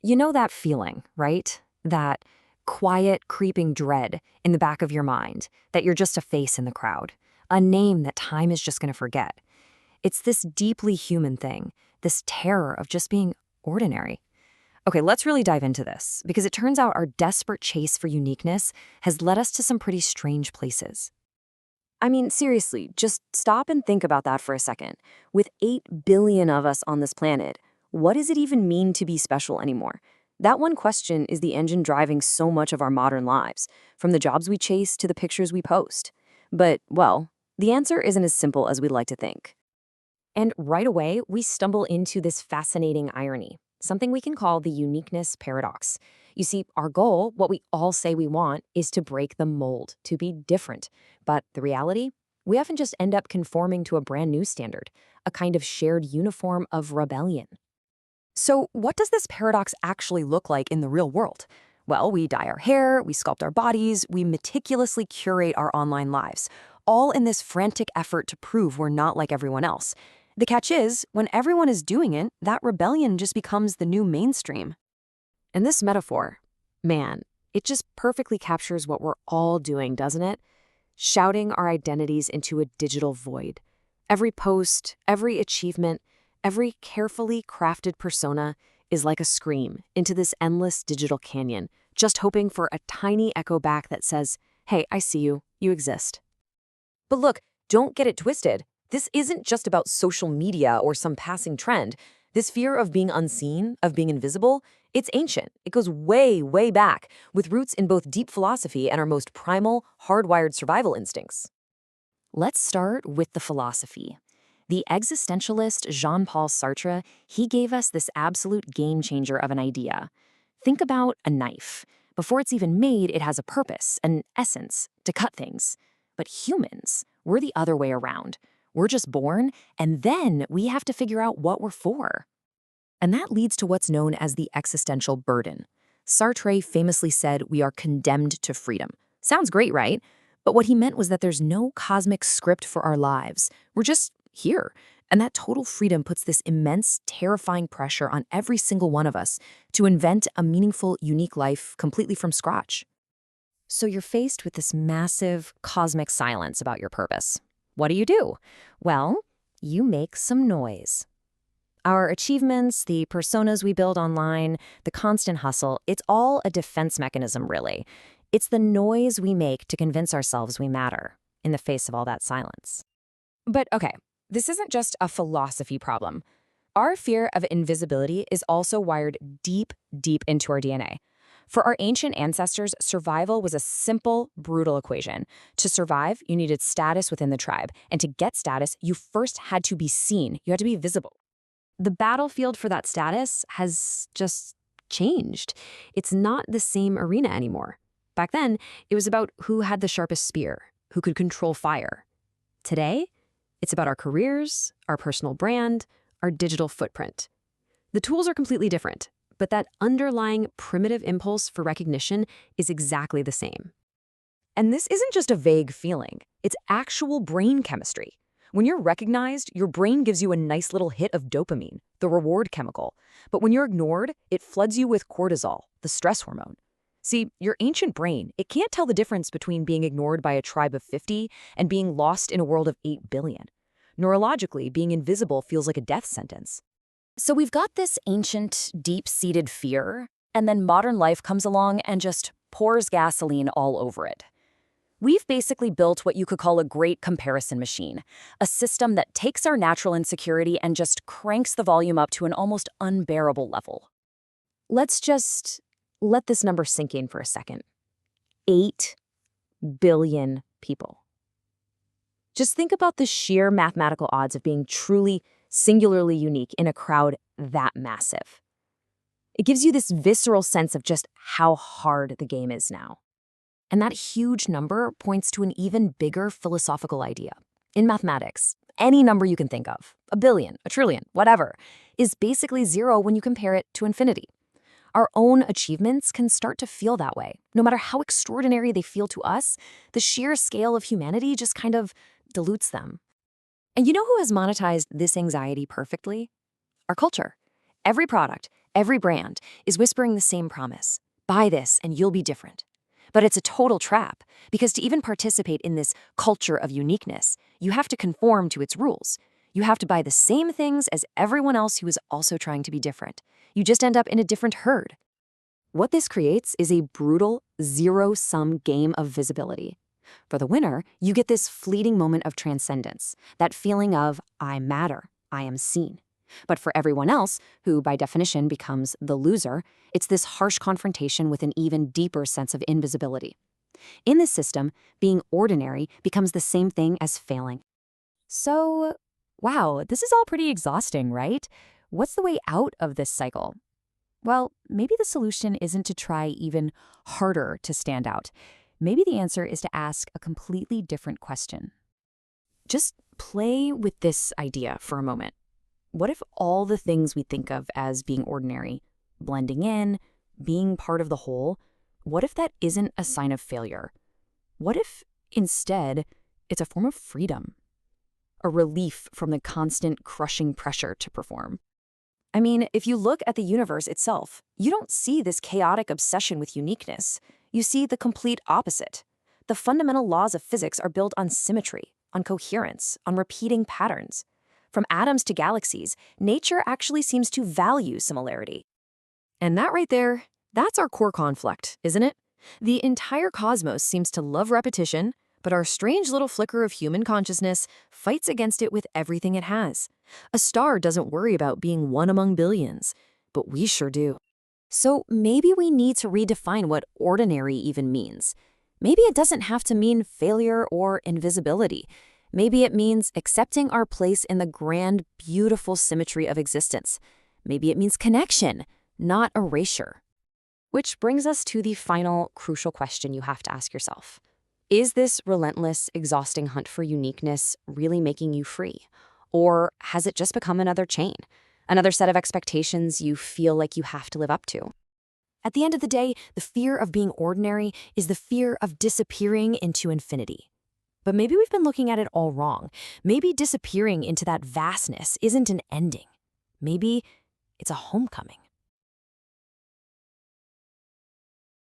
You know that feeling, right? That quiet, creeping dread in the back of your mind that you're just a face in the crowd, a name that time is just going to forget. It's this deeply human thing, this terror of just being ordinary. Okay, let's really dive into this, because it turns out our desperate chase for uniqueness has led us to some pretty strange places. I mean, seriously, just stop and think about that for a second. With 8 billion of us on this planet, what does it even mean to be special anymore? That one question is the engine driving so much of our modern lives, from the jobs we chase to the pictures we post. But, well, the answer isn't as simple as we'd like to think. And right away, we stumble into this fascinating irony, something we can call the uniqueness paradox. You see, our goal, what we all say we want, is to break the mold, to be different. But the reality? We often just end up conforming to a brand new standard, a kind of shared uniform of rebellion. So what does this paradox actually look like in the real world? Well, we dye our hair, we sculpt our bodies, we meticulously curate our online lives, all in this frantic effort to prove we're not like everyone else. The catch is, when everyone is doing it, that rebellion just becomes the new mainstream. And this metaphor, man, it just perfectly captures what we're all doing, doesn't it? Shouting our identities into a digital void. Every post, every achievement, every carefully crafted persona is like a scream into this endless digital canyon, just hoping for a tiny echo back that says, hey, I see you, you exist. But look, don't get it twisted. This isn't just about social media or some passing trend. This fear of being unseen, of being invisible, it's ancient. It goes way, way back, with roots in both deep philosophy and our most primal, hardwired survival instincts. Let's start with the philosophy. The existentialist Jean-Paul Sartre, he gave us this absolute game changer of an idea. Think about a knife. Before it's even made, it has a purpose, an essence, to cut things. But humans, we're the other way around. We're just born, and then we have to figure out what we're for. And that leads to what's known as the existential burden. Sartre famously said we are condemned to freedom. Sounds great, right? But what he meant was that there's no cosmic script for our lives. We're just here. And that total freedom puts this immense, terrifying pressure on every single one of us to invent a meaningful, unique life completely from scratch. So you're faced with this massive, cosmic silence about your purpose. What do? Well, you make some noise. Our achievements, the personas we build online, the constant hustle, it's all a defense mechanism, really. It's the noise we make to convince ourselves we matter in the face of all that silence. But okay, this isn't just a philosophy problem. Our fear of invisibility is also wired deep, deep into our DNA. For our ancient ancestors, survival was a simple, brutal equation. To survive, you needed status within the tribe, and to get status, you first had to be seen. You had to be visible. The battlefield for that status has just changed. It's not the same arena anymore. Back then, it was about who had the sharpest spear, who could control fire. Today, it's about our careers, our personal brand, our digital footprint. The tools are completely different, but that underlying primitive impulse for recognition is exactly the same. And this isn't just a vague feeling. It's actual brain chemistry. When you're recognized, your brain gives you a nice little hit of dopamine, the reward chemical. But when you're ignored, it floods you with cortisol, the stress hormone. See, your ancient brain, it can't tell the difference between being ignored by a tribe of 50 and being lost in a world of 8 billion. Neurologically, being invisible feels like a death sentence. So we've got this ancient, deep-seated fear, and then modern life comes along and just pours gasoline all over it. We've basically built what you could call a great comparison machine, a system that takes our natural insecurity and just cranks the volume up to an almost unbearable level. Let's just let this number sink in for a second. 8 billion people. Just think about the sheer mathematical odds of being truly, singularly unique in a crowd that massive. It gives you this visceral sense of just how hard the game is now. And that huge number points to an even bigger philosophical idea. In mathematics, any number you can think of, a billion, a trillion, whatever, is basically zero when you compare it to infinity. Our own achievements can start to feel that way. No matter how extraordinary they feel to us, the sheer scale of humanity just kind of dilutes them. And you know who has monetized this anxiety perfectly? Our culture. Every product, Every brand is whispering the same promise. Buy this and you'll be different. But it's a total trap, because to even participate in this culture of uniqueness, you have to conform to its rules. You have to buy the same things as everyone else who is also trying to be different. You just end up in a different herd. What this creates is a brutal, zero-sum game of visibility. For the winner, you get this fleeting moment of transcendence, that feeling of, I matter, I am seen. But for everyone else, who by definition becomes the loser, it's this harsh confrontation with an even deeper sense of invisibility. In this system, being ordinary becomes the same thing as failing. So, wow, this is all pretty exhausting, right? What's the way out of this cycle? Well, maybe the solution isn't to try even harder to stand out. Maybe the answer is to ask a completely different question. Just play with this idea for a moment. What if all the things we think of as being ordinary, blending in, being part of the whole, what if that isn't a sign of failure? What if, instead, it's a form of freedom? A relief from the constant crushing pressure to perform? I mean, if you look at the universe itself, you don't see this chaotic obsession with uniqueness. You see the complete opposite. The fundamental laws of physics are built on symmetry, on coherence, on repeating patterns. From atoms to galaxies, nature actually seems to value similarity. And that right there, that's our core conflict, isn't it? The entire cosmos seems to love repetition, but our strange little flicker of human consciousness fights against it with everything it has. A star doesn't worry about being one among billions, but we sure do. So maybe we need to redefine what ordinary even means. Maybe it doesn't have to mean failure or invisibility. Maybe it means accepting our place in the grand, beautiful symmetry of existence. Maybe it means connection, not erasure. Which brings us to the final, crucial question you have to ask yourself. Is this relentless, exhausting hunt for uniqueness really making you free? Or has it just become another chain? Another set of expectations you feel like you have to live up to? At the end of the day, the fear of being ordinary is the fear of disappearing into infinity. But maybe we've been looking at it all wrong. Maybe disappearing into that vastness isn't an ending. Maybe it's a homecoming.